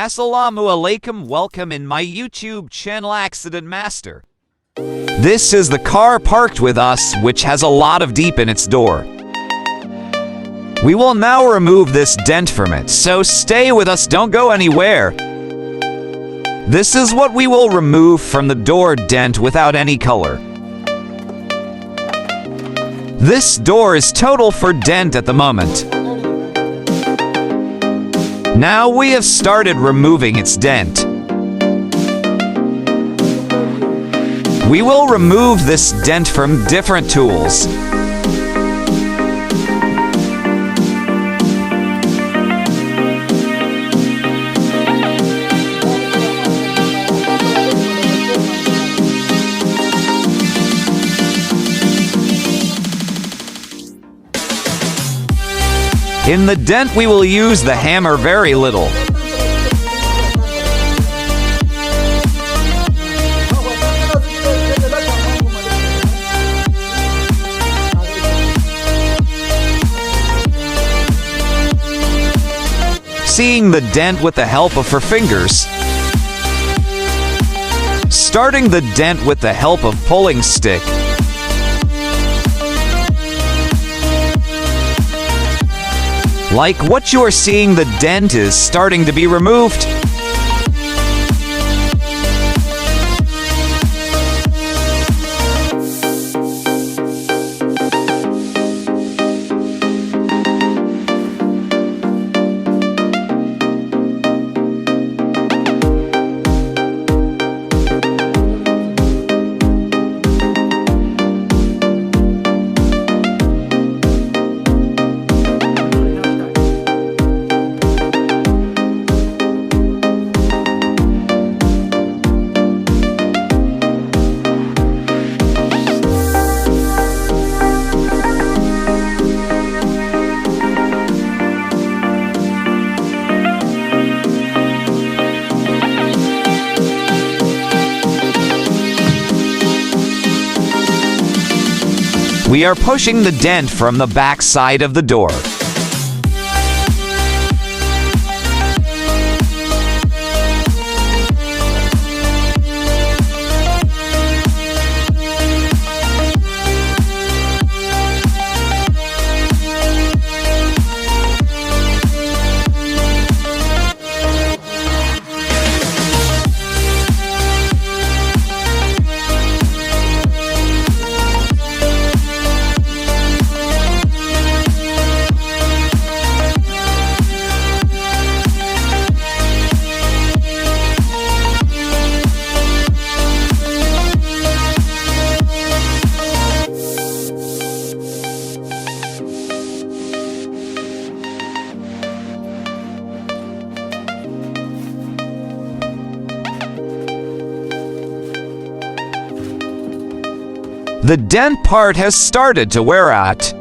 Asalamualekum, welcome in my YouTube channel Accident Master. This is the car parked with us, which has a lot of deep in its door. We will now remove this dent from it, so stay with us, don't go anywhere. This is what we will remove from the door dent without any color. This door is total for dent at the moment. Now we have started removing its dent. We will remove this dent from different tools. In the dent, we will use the hammer very little. Seeing the dent with the help of her fingers. Starting the dent with the help of pulling stick. Like what you are seeing, the dent is starting to be removed. We are pushing the dent from the back side of the door. The dent part has started to wear out.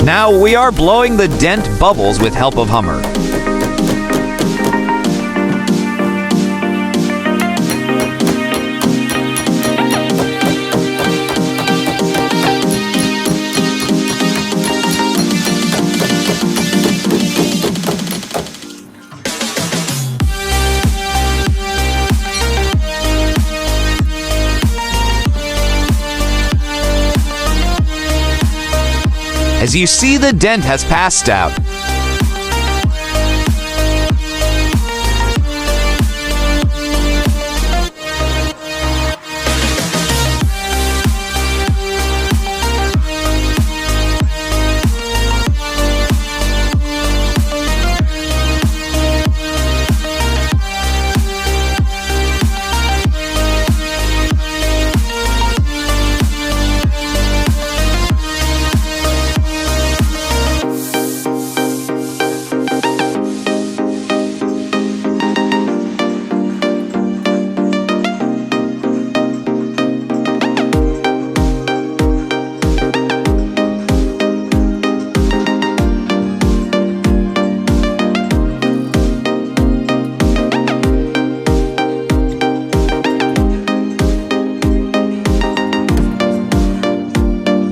Now we are blowing the dent bubbles with help of Hummer. As you see, the dent has passed out.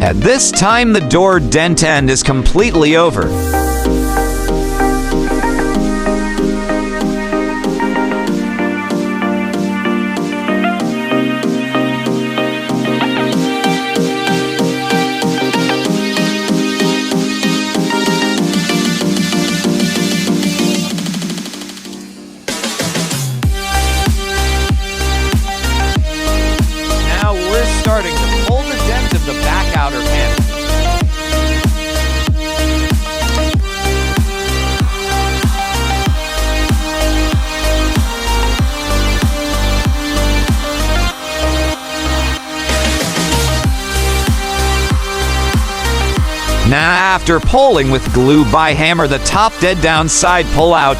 At this time, the door dent end is completely over. Starting to pull the dent of the back outer panel. Now, after pulling with glue by hammer the top dead down side pull out.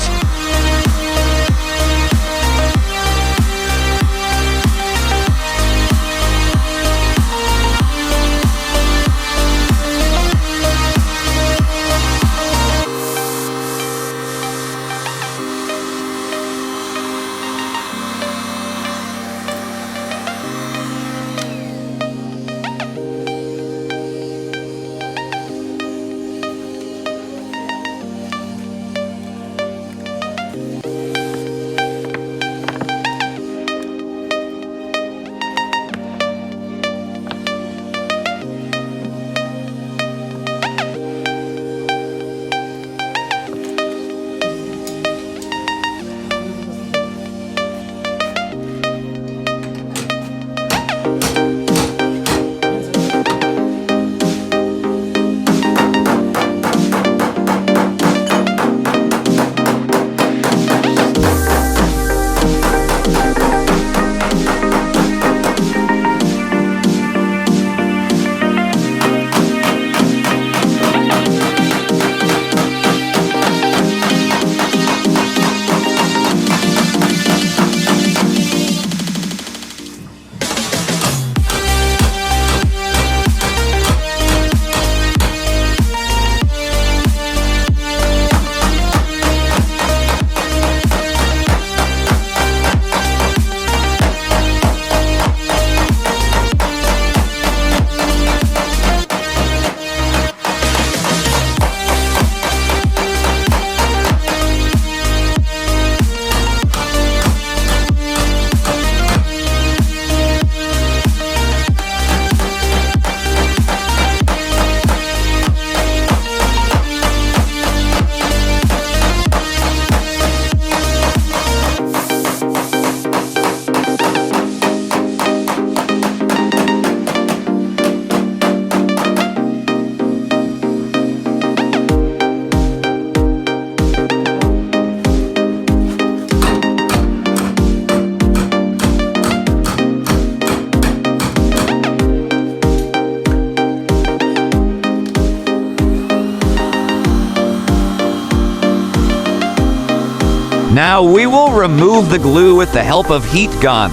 Now we will remove the glue with the help of heat gun.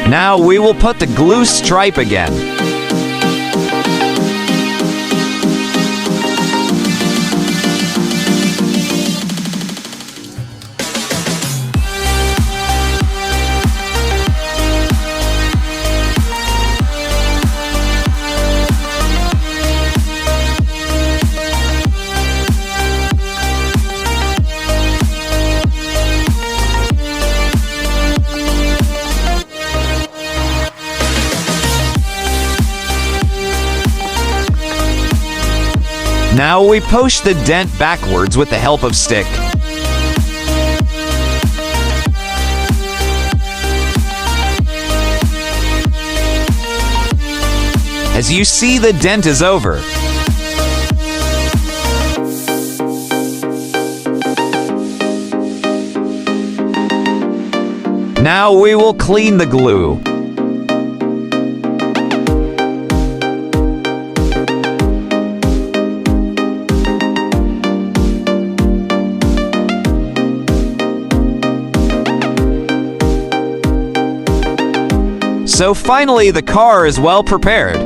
Now we will put the glue stripe again. Now we push the dent backwards with the help of stick. As you see, the dent is over. Now we will clean the glue. So finally, the car is well prepared.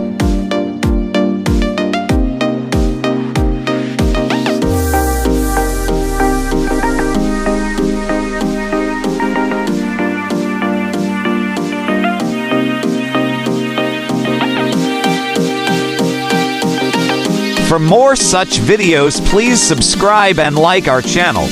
For more such videos, please subscribe and like our channel.